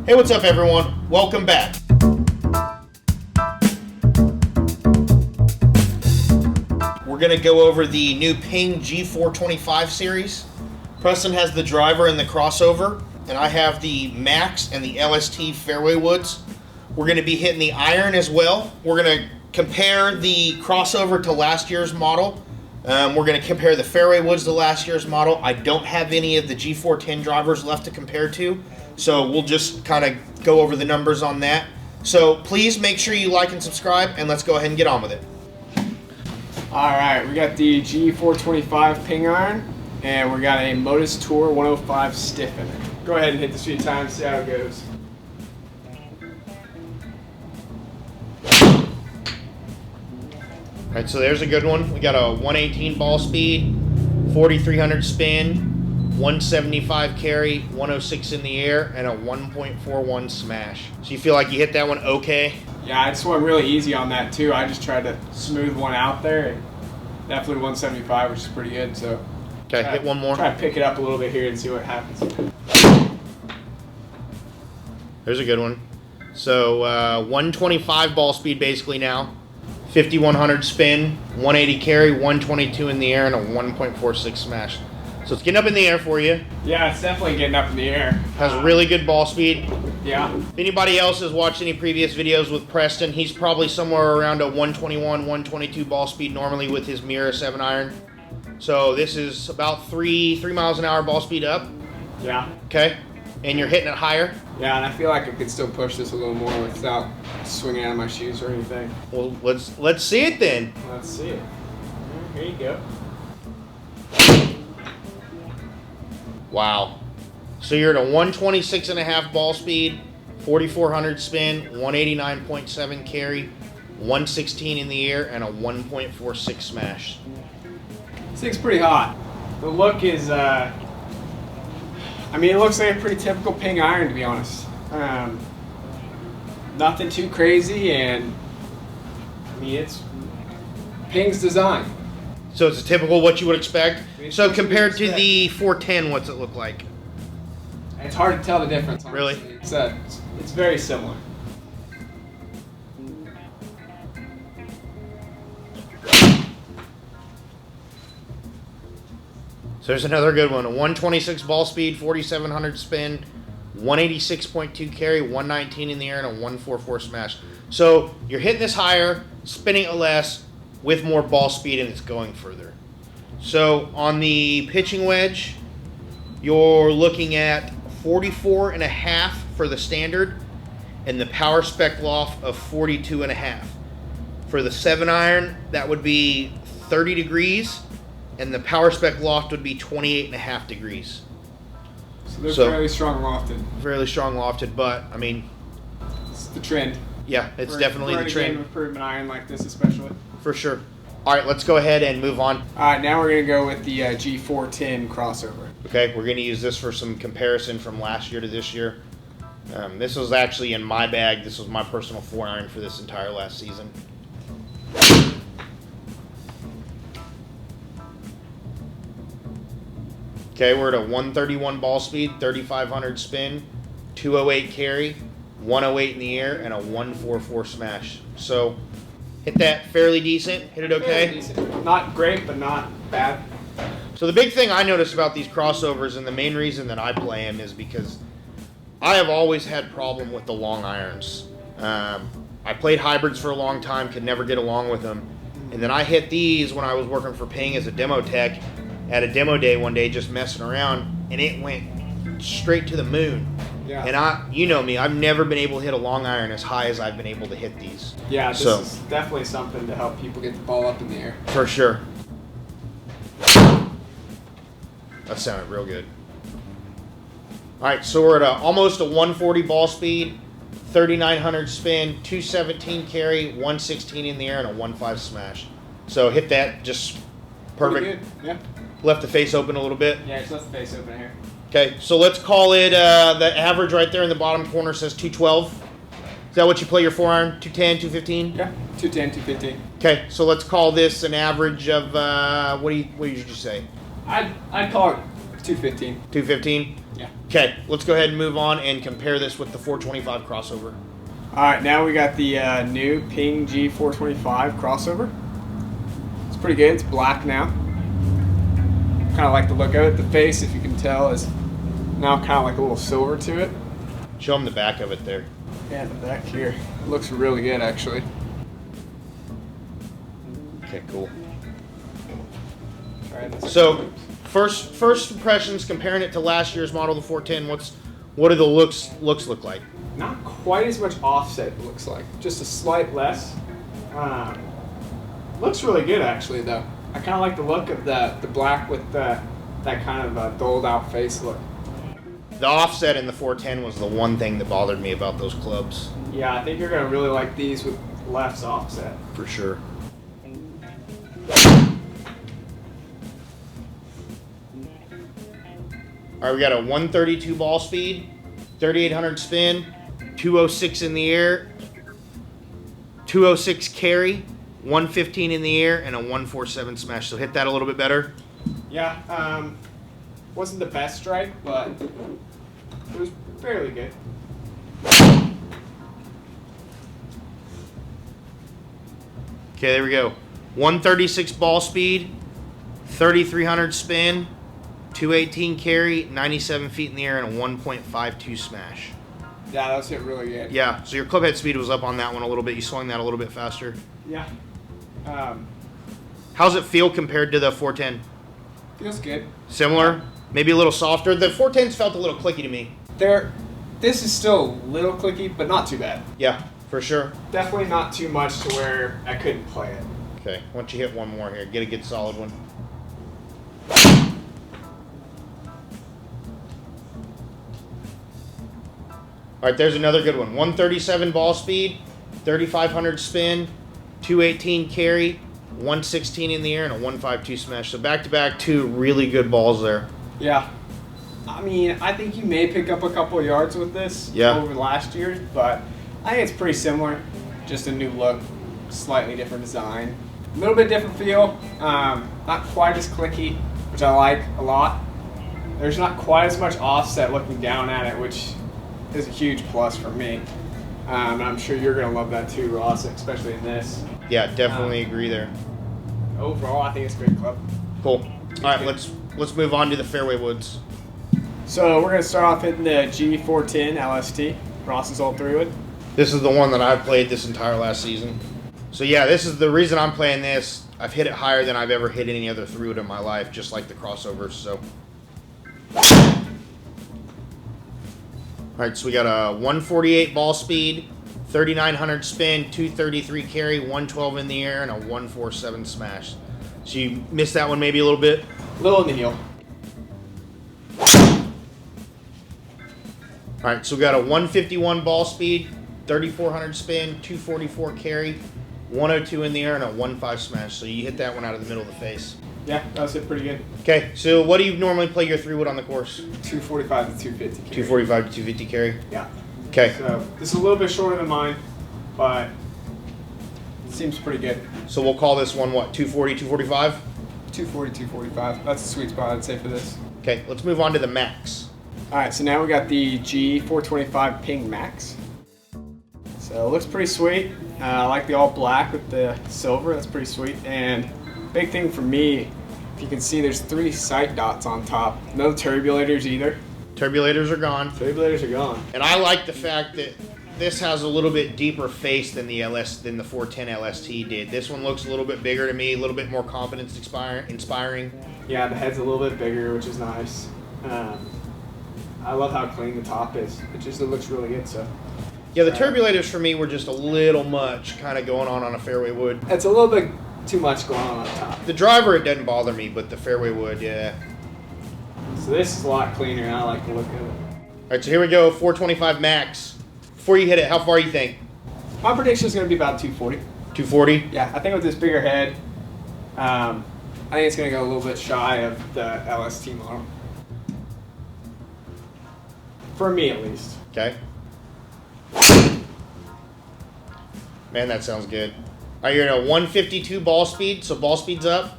Hey, what's up everyone? Welcome back. We're going to go over the new Ping G425 series. Preston has the driver and the crossover, and I have the Max and the LST fairway woods. We're going to be hitting the iron as well. We're going to compare the crossover to last year's model. We're going to compare the fairway woods to last year's model. I don't have any of the G410 drivers left to compare to, so we'll just kind of go over the numbers on that. So please make sure you like and subscribe, and let's go ahead and get on with it. Alright, we got the G425 Ping Iron, and we got a Modus Tour 105 stiff in it. Go ahead and hit this a few times, see how it goes. Alright, so there's a good one. We got a 118 ball speed, 4,300 spin, 175 carry, 106 in the air, and a 1.41 smash. So you feel like you hit that one okay? Yeah, I swung really easy on that too. I just tried to smooth one out there, and definitely 175, which is pretty good. So okay, hit one more. Try to pick it up a little bit here and see what happens. There's a good one. So 125 ball speed basically now. 5,100 spin, 180 carry, 122 in the air, and a 1.46 smash. So it's getting up in the air for you. Yeah, it's definitely getting up in the air. Has really good ball speed. Yeah. If anybody else has watched any previous videos with Preston, he's probably somewhere around a 121, 122 ball speed normally with his Mirror 7 iron. So this is about 3 miles an hour ball speed up. Yeah. Okay. And you're hitting it higher. Yeah, and I feel like I could still push this a little more without swinging out of my shoes or anything. Well, let's see it then. Let's see it. Here you go. Wow. So you're at a 126.5 ball speed, 4,400 spin, 189.7 carry, 116 in the air, and a 1.46 smash. This thing's pretty hot. The look is, I mean, it looks like a pretty typical Ping iron, to be honest. Nothing too crazy, and I mean, it's Ping's design. So it's a typical what you would expect. So compared to the 410, what's it look like? It's hard to tell the difference, honestly. Really? It's very similar. So there's another good one. A 126 ball speed, 4,700 spin, 186.2 carry, 119 in the air, and a 144 smash. So you're hitting this higher, spinning it less, with more ball speed, and it's going further. So on the pitching wedge, you're looking at 44.5 for the standard, and the power spec loft of 42.5. For the 7 iron, that would be 30 degrees, and the power spec loft would be 28.5 degrees. So they're fairly strong lofted. Fairly strong lofted, but I mean, it's the trend. Yeah, it's definitely the trend. Game improvement iron like this, especially. For sure. All right, let's go ahead and move on. All right, now we're going to go with the G410 Crossover. Okay, we're going to use this for some comparison from last year to this year. This was actually in my bag. This was my personal 4-iron for this entire last season. Okay, we're at a 131 ball speed, 3,500 spin, 208 carry, 108 in the air, and a 144 smash. So hit that fairly decent. Hit it okay? Fairly decent. Not great, but not bad. So the big thing I notice about these crossovers, and the main reason that I play them, is because I have always had problem with the long irons. I played hybrids for a long time, could never get along with them. And then I hit these when I was working for Ping as a demo tech at a demo day one day, just messing around, and it went straight to the moon. Yeah. And you know me, I've never been able to hit a long iron as high as I've been able to hit these. Yeah, this is definitely something to help people get the ball up in the air. For sure. That sounded real good. All right, so we're at almost a 140 ball speed, 3,900 spin, 217 carry, 116 in the air, and a 1.5 smash. So hit that just perfect. Pretty good. Yeah. Left the face open a little bit. Yeah, just left the face open here. Okay, so let's call it, the average right there in the bottom corner says 212. Is that what you play your 4-iron? 210, 215? Yeah, 210, 215. Okay, so let's call this an average of, what did you say? I'd call it 215. 215? Yeah. Okay, let's go ahead and move on and compare this with the 425 Crossover. All right, now we got the new Ping G425 Crossover. It's pretty good. It's black now. Kind of like the look of it. The face, if you can tell, is now kind of like a little silver to it. Show them the back of it there. Yeah, the back here. It looks really good, actually. Okay, cool. Try this. So, first impressions comparing it to last year's model, the 410. What do the looks look like? Not quite as much offset, it looks like. Just a slight less. Looks really good, actually, though. I kind of like the look of the black with that kind of dulled out face look. The offset in the 410 was the one thing that bothered me about those clubs. Yeah, I think you're going to really like these with less offset. For sure. All right, we got a 132 ball speed, 3,800 spin, 206 in the air, 206 carry, 115 in the air, and a 147 smash. So hit that a little bit better. Yeah, wasn't the best strike, but it was fairly good. Okay, there we go. 136 ball speed, 3,300 spin, 218 carry, 97 feet in the air, and a 1.52 smash. Yeah, that was hit really good. Yeah, so your club head speed was up on that one a little bit. You swung that a little bit faster. Yeah. How's it feel compared to the 410? Feels good. Similar? Maybe a little softer? The 410s felt a little clicky to me. This is still a little clicky, but not too bad. Yeah, for sure. Definitely not too much to where I couldn't play it. Okay, why don't you hit one more here? Get a good solid one. All right, there's another good one. 137 ball speed, 3,500 spin, 218 carry, 116 in the air, and a 152 smash. So back-to-back, two really good balls there. Yeah. I mean, I think you may pick up a couple of yards with this over last year's, but I think it's pretty similar. Just a new look, slightly different design. A little bit different feel. Not quite as clicky, which I like a lot. There's not quite as much offset looking down at it, which is a huge plus for me. And I'm sure you're going to love that too, Ross, especially in this. Yeah, definitely agree there. Overall, I think it's a great club. Cool. All right, let's move on to the fairway woods. So we're going to start off hitting the G410 LST, Ross's old 3-wood. This is the one that I've played this entire last season. So yeah, this is the reason I'm playing this. I've hit it higher than I've ever hit any other 3-wood in my life, just like the crossovers. So. All right, so we got a 148 ball speed, 3,900 spin, 233 carry, 112 in the air, and a 147 smash. So you missed that one maybe a little bit? A little in the heel. All right, so we got a 151 ball speed, 3,400 spin, 244 carry, 102 in the air, and a 1.5 smash. So you hit that one out of the middle of the face. Yeah, that was it pretty good. Okay, so what do you normally play your 3-wood on the course? 245 to 250 carry. 245 to 250 carry? Yeah. Okay. So this is a little bit shorter than mine, but it seems pretty good. So we'll call this one what, 240, 245? 240, 245. That's the sweet spot, I'd say, for this. Okay, let's move on to the Max. All right, so now we got the G425 Ping Max. So it looks pretty sweet. I like the all black with the silver. That's pretty sweet. And big thing for me, if you can see, there's 3 sight dots on top. No turbulators either. Turbulators are gone. Turbulators are gone. And I like the fact that this has a little bit deeper face than the 410 LST did. This one looks a little bit bigger to me, a little bit more confidence inspiring. Yeah, the head's a little bit bigger, which is nice. I love how clean the top is. It looks really good. So. Yeah, the turbulators for me were just a little much, kind of going on a fairway wood. It's a little bit too much going on top. The driver, it doesn't bother me, but the fairway wood, yeah. So this is a lot cleaner, and I like the look of it. All right, so here we go, 425 Max. Before you hit it, how far you think? My prediction is going to be about 240. 240? Yeah, I think with this bigger head, I think it's going to go a little bit shy of the LST model. For me, at least. Okay. Man, that sounds good. All right, you're at a 152 ball speed, so ball speed's up.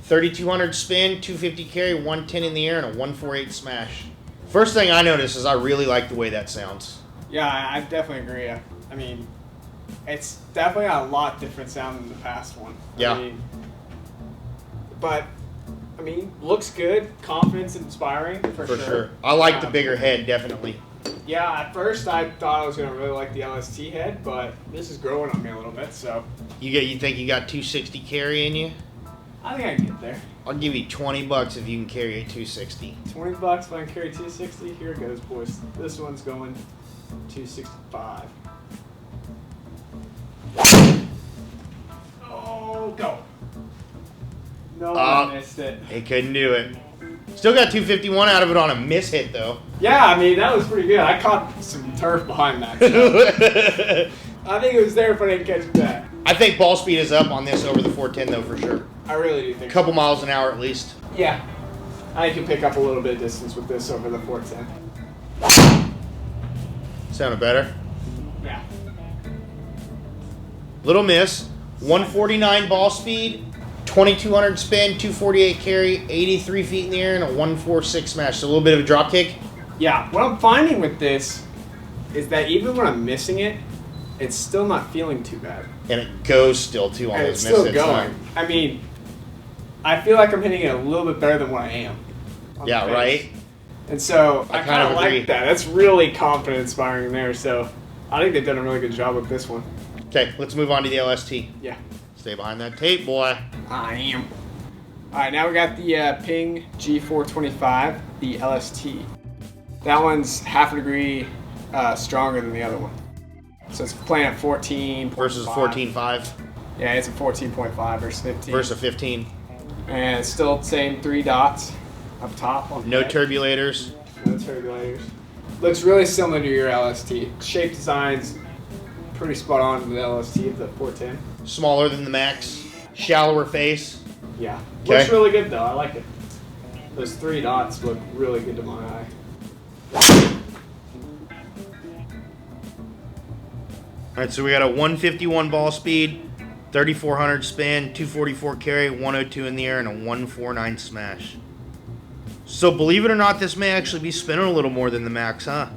3,200 spin, 250 carry, 110 in the air, and a 148 smash. First thing I notice is I really like the way that sounds. Yeah, I definitely agree. I mean, it's definitely a lot different sound than the past one. Yeah. But looks good, confidence inspiring for sure. I like the bigger head, definitely. Yeah, at first I thought I was gonna really like the LST head, but this is growing on me a little bit. So you think you got 260 carry in you? I think I can get there. I'll give you $20 if you can carry a 260. $20 if I can carry 260. Here it goes, boys. This one's going 265. Oh, go! No, I missed it. He couldn't do it. Still got 251 out of it on a miss hit, though. Yeah, I mean, that was pretty good. I caught some turf behind that. So. I think it was there if I didn't catch that. I think ball speed is up on this over the 410, though, for sure. I really do think a couple miles an hour at least. Yeah. I can pick up a little bit of distance with this over the 410. Sounded better? Yeah. Little miss. 149 ball speed. 2,200 spin, 248 carry, 83 feet in the air, and a 146 smash. So a little bit of a drop kick. Yeah, what I'm finding with this is that even when I'm missing it, it's still not feeling too bad. And it goes still, too, on those misses. It's still going. I mean, I feel like I'm hitting it a little bit better than what I am. Yeah, right? And so I kind of agree. like that. That's really confident inspiring there. So I think they've done a really good job with this one. Okay, let's move on to the LST. Yeah. Stay behind that tape, boy. I am. All right, now we got the Ping G425, the LST. That one's half a degree stronger than the other one. So it's playing at 14. Versus 14.5. Yeah, it's a 14.5 versus 15. Versus 15. And it's still the same 3 dots up top. On No head. turbulators. No turbulators. Looks really similar to your LST. Shape design's pretty spot on to the LST of the 410. Smaller than the Max. Shallower face. Yeah. Okay. Looks really good though. I like it. Those 3 dots look really good to my eye. All right, so we got a 151 ball speed, 3,400 spin, 244 carry, 102 in the air, and a 149 smash. So believe it or not, this may actually be spinning a little more than the Max, huh?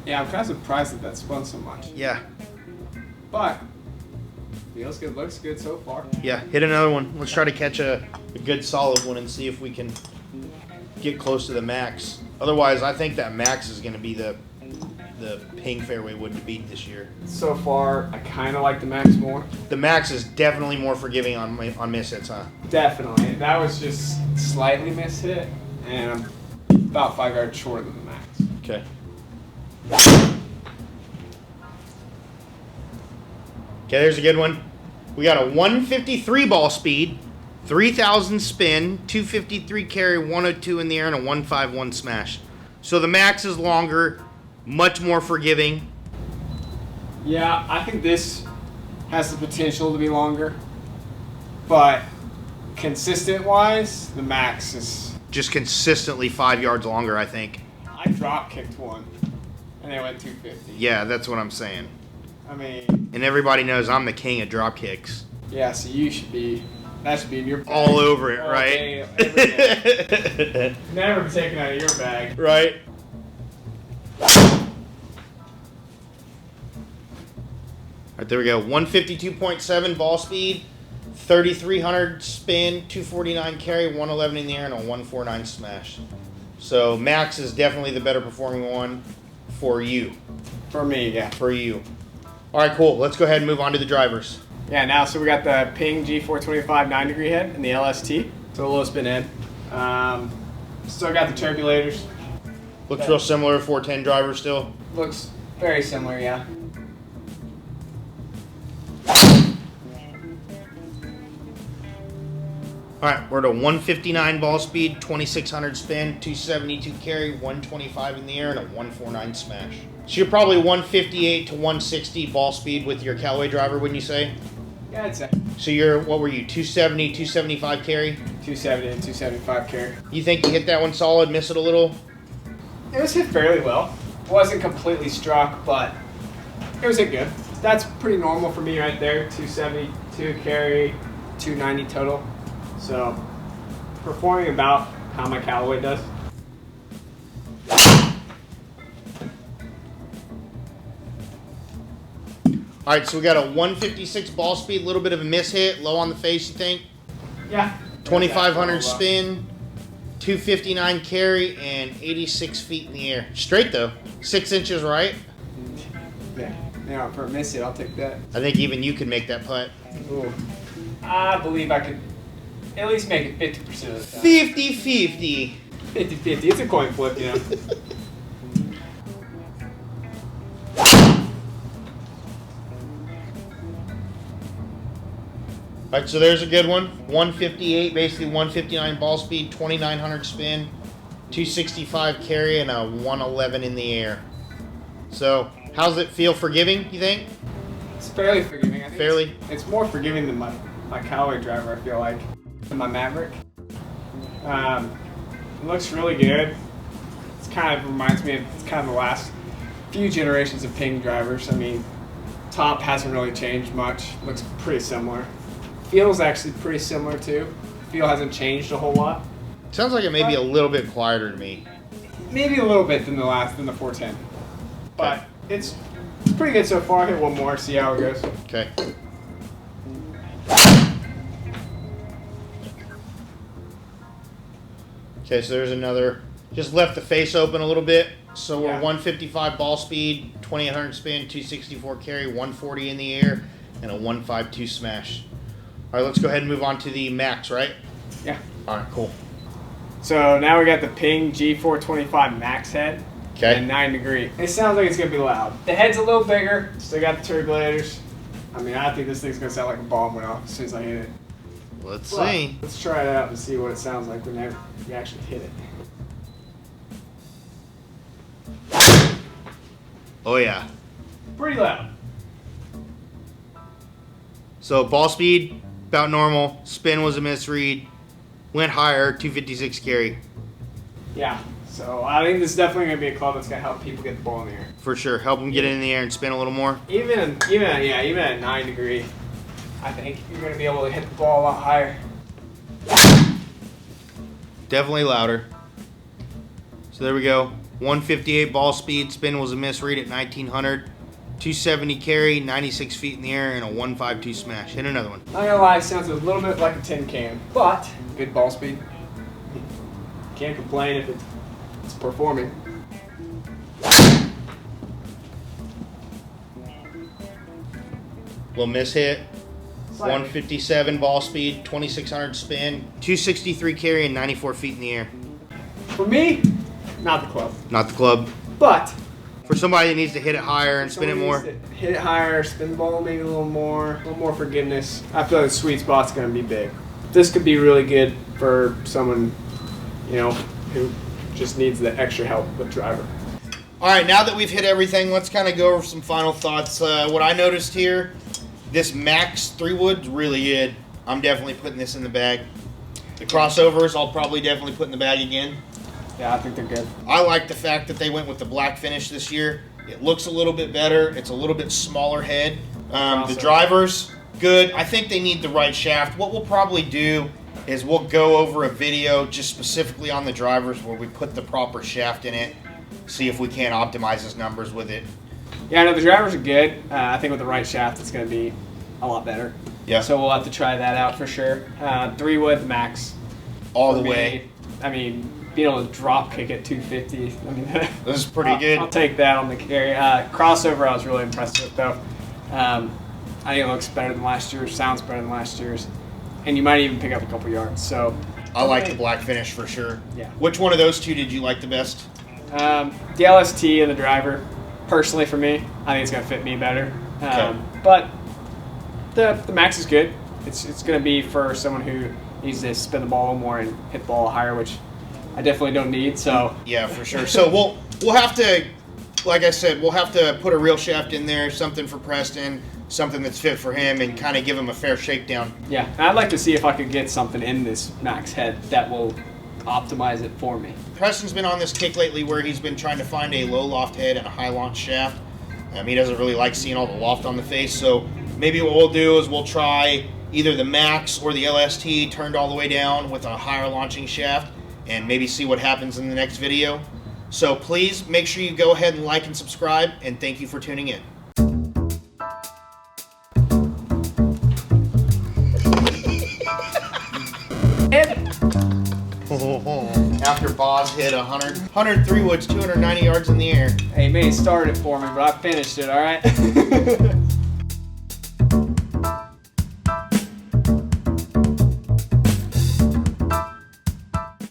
Yeah, I'm kind of surprised that spun so much. Yeah. But feels good, looks good so far. Yeah, hit another one. Let's try to catch a good solid one and see if we can get close to the Max. Otherwise, I think that Max is going to be the Ping fairway wood to beat this year. So far, I kind of like the Max more. The Max is definitely more forgiving on miss hits, huh? Definitely. That was just slightly miss hit, and I'm about 5 yards shorter than the Max. Okay. Okay, there's a good one. We got a 153 ball speed, 3,000 spin, 253 carry, 102 in the air, and a 151 smash. So the Max is longer, much more forgiving. Yeah, I think this has the potential to be longer, but consistent-wise, the Max is just consistently 5 yards longer, I think. I drop kicked one, and they went 250. Yeah, that's what I'm saying. I mean, and everybody knows I'm the king of drop kicks. Yeah, so you should be. That should be in your bag. All over it, all right? Day, every day. Never taken out of your bag. Right. Alright, there we go. 152.7 ball speed, 3,300 spin, 249 carry, 111 in the air, and a 149 smash. So Max is definitely the better performing one for you. For me, yeah. For you. Alright, cool. Let's go ahead and move on to the drivers. Yeah, now, so we got the Ping G425 9-degree head and the LST. So a low spin head. Still got the turbulators. Looks real similar to 410 driver still. Looks very similar, yeah. Alright, we're at a 159 ball speed, 2,600 spin, 272 carry, 125 in the air, and a 149 smash. So you're probably 158 to 160 ball speed with your Callaway driver, wouldn't you say? Yeah, I'd say. So you're, what were you, 270, 275 carry? 270 and 275 carry. You think you hit that one solid, miss it a little? It was hit fairly well. Wasn't completely struck, but it was hit good. That's pretty normal for me right there. 272 carry, 290 total. So performing about how my Callaway does. All right, so we got a 156 ball speed, a little bit of a miss hit, low on the face, you think? Yeah. 2,500 spin, 259 carry, and 86 feet in the air. Straight though, 6 inches right. Yeah, for a miss hit, I'll take that. I think even you could make that putt. Ooh. I believe I could at least make it 50% of the time. 50-50. 50-50. It's a coin flip, you know. All right, so there's a good one. 158, basically 159 ball speed, 2,900 spin, 265 carry, and a 111 in the air. So, how's it feel forgiving, you think? It's fairly forgiving. I think Fairly? It's more forgiving than my Callaway driver, I feel like. And my Maverick. It looks really good. It kind of reminds me of kind of the last few generations of Ping drivers. I mean, top hasn't really changed much. Looks pretty similar. Feels actually pretty similar too. Feel hasn't changed a whole lot. Sounds like it may be a little bit quieter to me. Maybe a little bit than the 410. But it's pretty good so far. Hit one more, see how it goes. Okay. Okay, so there's another. Just left the face open a little bit. So we're 155 ball speed, 2,800 spin, 264 carry, 140 in the air, and a 152 smash. All right, let's go ahead and move on to the Max, right? Yeah. All right, cool. So now we got the Ping G425 Max Head. Okay. And 9 degree. It sounds like it's going to be loud. The head's a little bigger. Still got the turbulators. I mean, I think this thing's going to sound like a bomb went off as soon as I hit it. Let's see. Let's try it out and see what it sounds like when you actually hit it. Oh, yeah. Pretty loud. So ball speed, about normal. Spin was a misread. Went higher, 256 carry. Yeah. So I think this is definitely going to be a club that's going to help people get the ball in the air. For sure. Help them get it in the air and spin a little more. Even at 9 degree, I think you're going to be able to hit the ball a lot higher. Definitely louder. So there we go. 158 ball speed. Spin was a misread at 1,900. 270 carry, 96 feet in the air, and a 152 smash. Hit another one. Not gonna lie, it sounds a little bit like a tin can, but good ball speed. Can't complain if it's performing. Little miss hit. Slightly. 157 ball speed, 2,600 spin, 263 carry, and 94 feet in the air. For me, not the club. Not the club. But For somebody that needs to hit it higher and spin it more. Hit it higher, spin the ball maybe a little more forgiveness. I feel like the sweet spot's going to be big. This could be really good for someone, you know, who just needs the extra help with driver. All right, now that we've hit everything, let's kind of go over some final thoughts. What I noticed here, this Max 3-wood's really good. I'm definitely putting this in the bag. The crossovers, I'll probably definitely put in the bag again. Yeah, I think they're good. I like the fact that they went with the black finish this year. It looks a little bit better. It's a little bit smaller head. The drivers, good. I think they need the right shaft. What we'll probably do is we'll go over a video just specifically on the drivers where we put the proper shaft in it, see if we can't optimize his numbers with it. Yeah, no, the drivers are good. I think with the right shaft, it's going to be a lot better. Yeah. So we'll have to try that out for sure. 3-wood max. All the way. I mean, being able to drop kick at 250. I mean, this is pretty good. I'll take that on the carry. Crossover, I was really impressed with though. I think it looks better than last year's, sounds better than last year's, and you might even pick up a couple yards. So I like the black finish for sure. Yeah. Which one of those two did you like the best? The LST and the driver. Personally, for me, I think it's gonna fit me better. Okay. But the Max is good. It's gonna be for someone who needs to spin the ball more and hit the ball higher, which I definitely don't need. So yeah, for sure. So we'll have to, like I said, we'll have to put a real shaft in there, something for Preston, something that's fit for him, and kind of give him a fair shakedown. Yeah, and I'd like to see if I could get something in this Max Head that will optimize it for me. Preston's been on this kick lately where he's been trying to find a low loft head and a high launch shaft. He doesn't really like seeing all the loft on the face, so maybe what we'll do is we'll try either the Max or the LST turned all the way down with a higher launching shaft, and maybe see what happens in the next video. So please make sure you go ahead and like and subscribe, and thank you for tuning in. After Boz hit 103 woods, 290 yards in the air. Hey, you may have started it for me, but I finished it, all right?